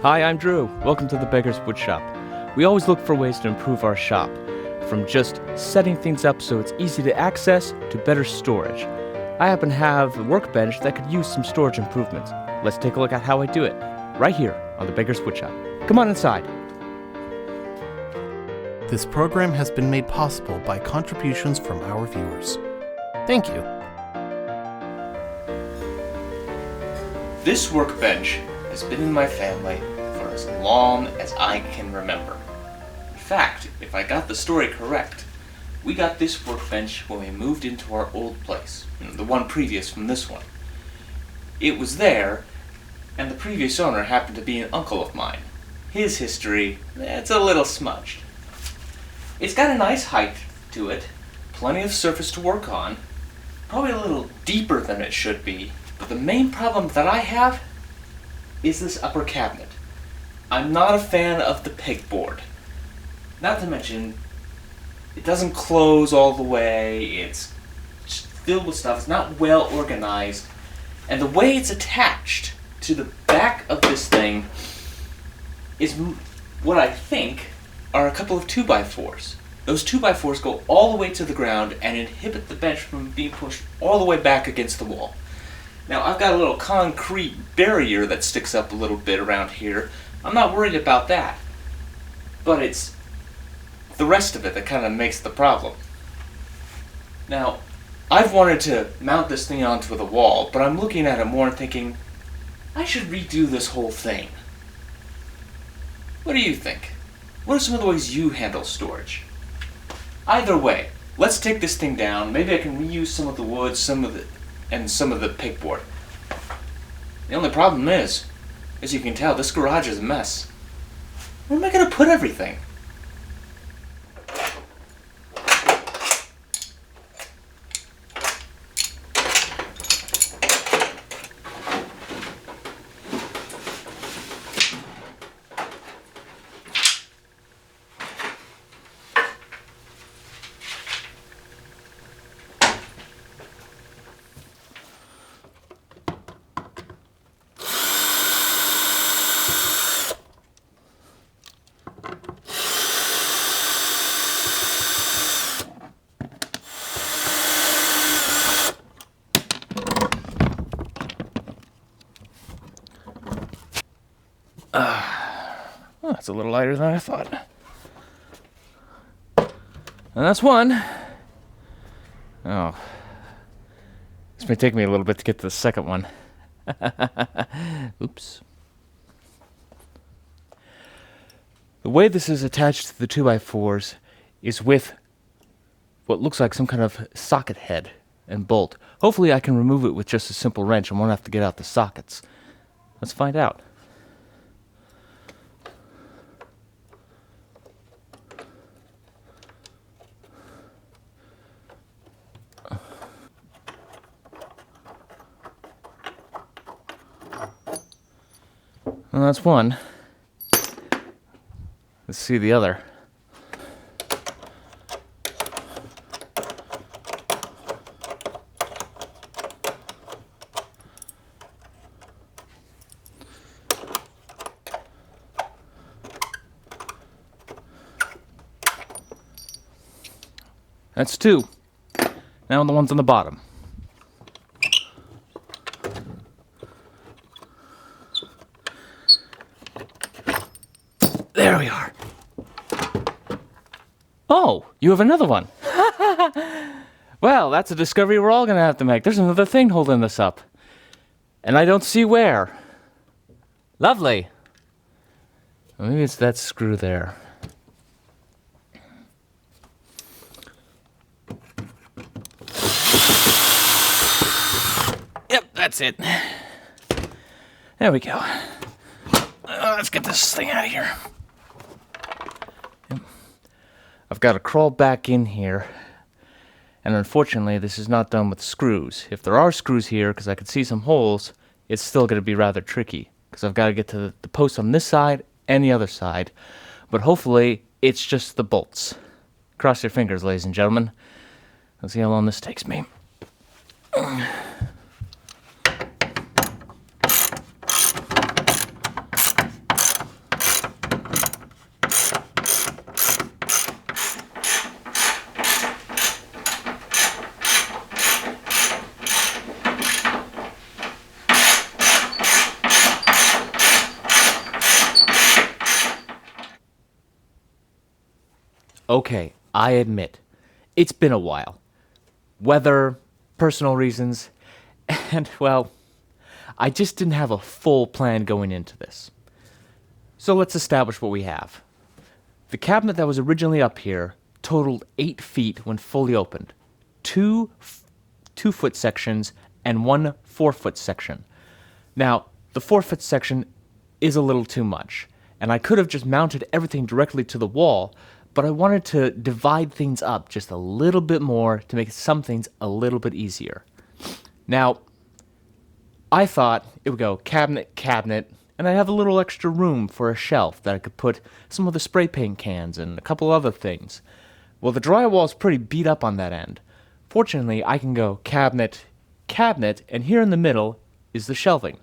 Hi, I'm Drew. Welcome to the Beggars Woodshop. We always look for ways to improve our shop, from just setting things up so it's easy to access to better storage. I happen to have a workbench that could use some storage improvements. Let's take a look at how I do it, right here on the Beggars Woodshop. Come on inside. This program has been made possible by contributions from our viewers. Thank you. This workbench has been in my family for as long as I can remember. In fact, if I got the story correct, we got this workbench when we moved into our old place, the one previous from this one. It was there, and the previous owner happened to be an uncle of mine. His history, it's a little smudged. It's got a nice height to it, plenty of surface to work on, probably a little deeper than it should be, but the main problem that I have is this upper cabinet. I'm not a fan of the pegboard. Not to mention, it doesn't close all the way, it's filled with stuff, it's not well organized, and the way it's attached to the back of this thing is what I think are a couple of 2x4s. Those 2x4s go all the way to the ground and inhibit the bench from being pushed all the way back against the wall. Now, I've got a little concrete barrier that sticks up a little bit around here. I'm not worried about that. But it's the rest of it that kind of makes the problem. Now, I've wanted to mount this thing onto the wall, but I'm looking at it more and thinking, I should redo this whole thing. What do you think? What are some of the ways you handle storage? Either way, let's take this thing down. Maybe I can reuse some of the wood, some of the pegboard. The only problem is, as you can tell, this garage is a mess. Where am I going to put everything? Well, that's a little lighter than I thought. And that's one. Oh. This may take me a little bit to get to the second one. Oops. The way this is attached to the 2x4s is with what looks like some kind of socket head and bolt. Hopefully I can remove it with just a simple wrench and won't have to get out the sockets. Let's find out. Well, that's one. Let's see the other. That's two. Now the ones on the bottom. There we are. Oh, you have another one. Well, that's a discovery we're all going to have to make. There's another thing holding this up. And I don't see where. Lovely. Well, maybe it's that screw there. Yep, that's it. There we go. Let's get this thing out of here. I've got to crawl back in here, and unfortunately this is not done with screws. If there are screws here, because I could see some holes, it's still going to be rather tricky, because I've got to get to the post on this side and the other side, but hopefully it's just the bolts. Cross your fingers, ladies and gentlemen. Let's see how long this takes me. Okay, I admit, it's been a while. Weather, personal reasons, and, well, I just didn't have a full plan going into this. So let's establish what we have. The cabinet that was originally up here totaled 8 feet when fully opened. Two 2-foot sections and one 4-foot section. Now, the 4-foot section is a little too much, and I could have just mounted everything directly to the wall, but I wanted to divide things up just a little bit more to make some things a little bit easier. Now, I thought it would go cabinet, cabinet, and I have a little extra room for a shelf that I could put some of the spray paint cans and a couple other things. Well, the drywall is pretty beat up on that end. Fortunately, I can go cabinet, cabinet, and here in the middle is the shelving.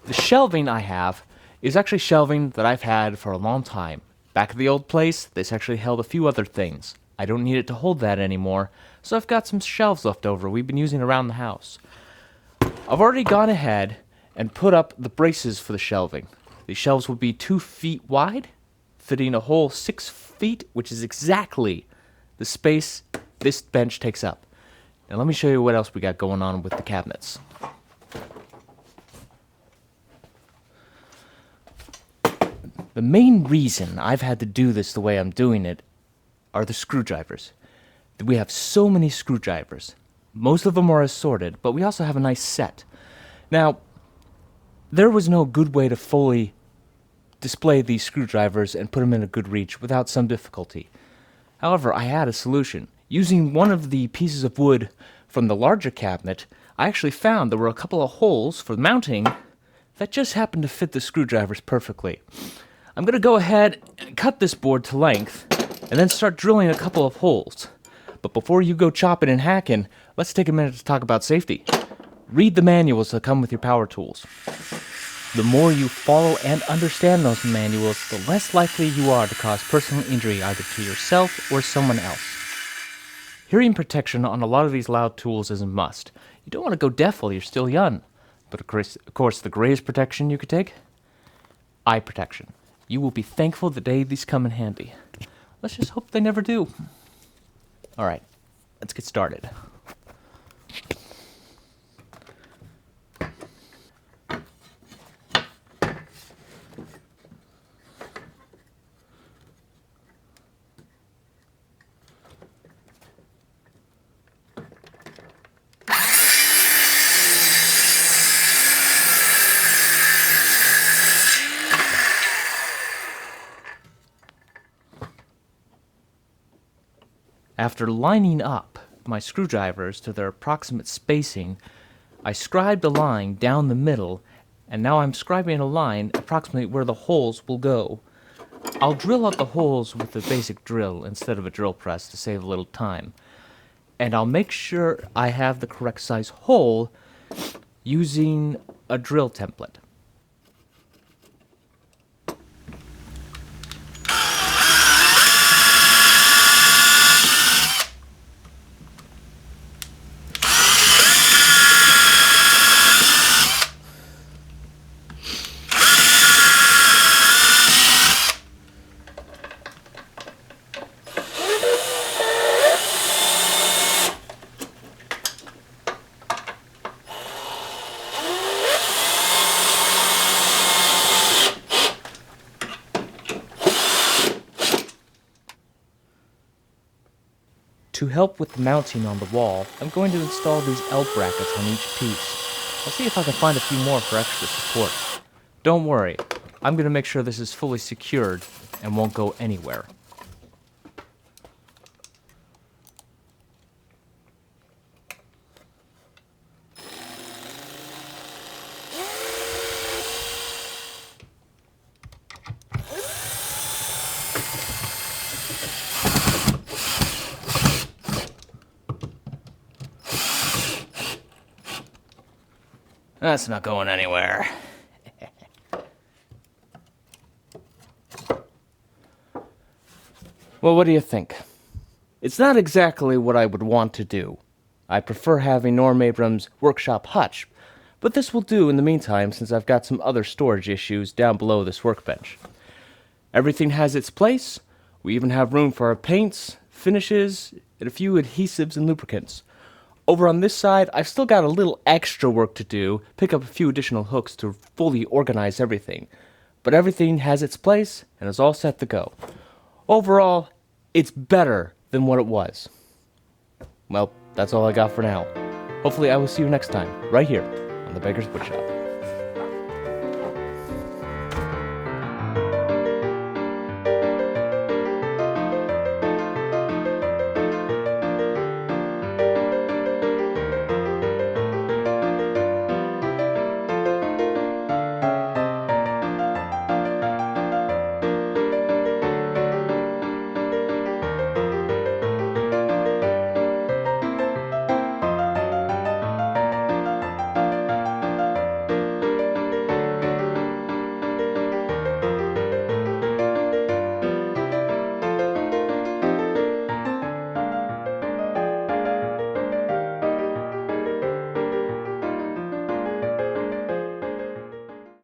The shelving I have is actually shelving that I've had for a long time. Back at the old place, this actually held a few other things. I don't need it to hold that anymore, so I've got some shelves left over we've been using around the house. I've already gone ahead and put up the braces for the shelving. The shelves will be 2 feet wide, fitting a whole 6 feet, which is exactly the space this bench takes up. Now let me show you what else we got going on with the cabinets. The main reason I've had to do this the way I'm doing it are the screwdrivers. We have so many screwdrivers. Most of them are assorted, but we also have a nice set. Now, there was no good way to fully display these screwdrivers and put them in a good reach without some difficulty. However, I had a solution. Using one of the pieces of wood from the larger cabinet, I actually found there were a couple of holes for mounting that just happened to fit the screwdrivers perfectly. I'm going to go ahead and cut this board to length and then start drilling a couple of holes. But before you go chopping and hacking, let's take a minute to talk about safety. Read the manuals that come with your power tools. The more you follow and understand those manuals, the less likely you are to cause personal injury either to yourself or someone else. Hearing protection on a lot of these loud tools is a must. You don't want to go deaf while you're still young. But of course, the greatest protection you could take? Eye protection. You will be thankful the day these come in handy. Let's just hope they never do. Alright, let's get started. After lining up my screwdrivers to their approximate spacing, I scribed a line down the middle, and now I'm scribing a line approximately where the holes will go. I'll drill out the holes with a basic drill instead of a drill press to save a little time. And I'll make sure I have the correct size hole using a drill template. To help with the mounting on the wall, I'm going to install these L brackets on each piece. I'll see if I can find a few more for extra support. Don't worry, I'm going to make sure this is fully secured and won't go anywhere. That's not going anywhere. Well, what do you think? It's not exactly what I would want to do. I prefer having Norm Abrams' workshop hutch, but this will do in the meantime since I've got some other storage issues down below this workbench. Everything has its place. We even have room for our paints, finishes, and a few adhesives and lubricants. Over on this side, I've still got a little extra work to do, pick up a few additional hooks to fully organize everything. But everything has its place and is all set to go. Overall, it's better than what it was. Well, that's all I got for now. Hopefully I will see you next time, right here on the Beggars Woodshop.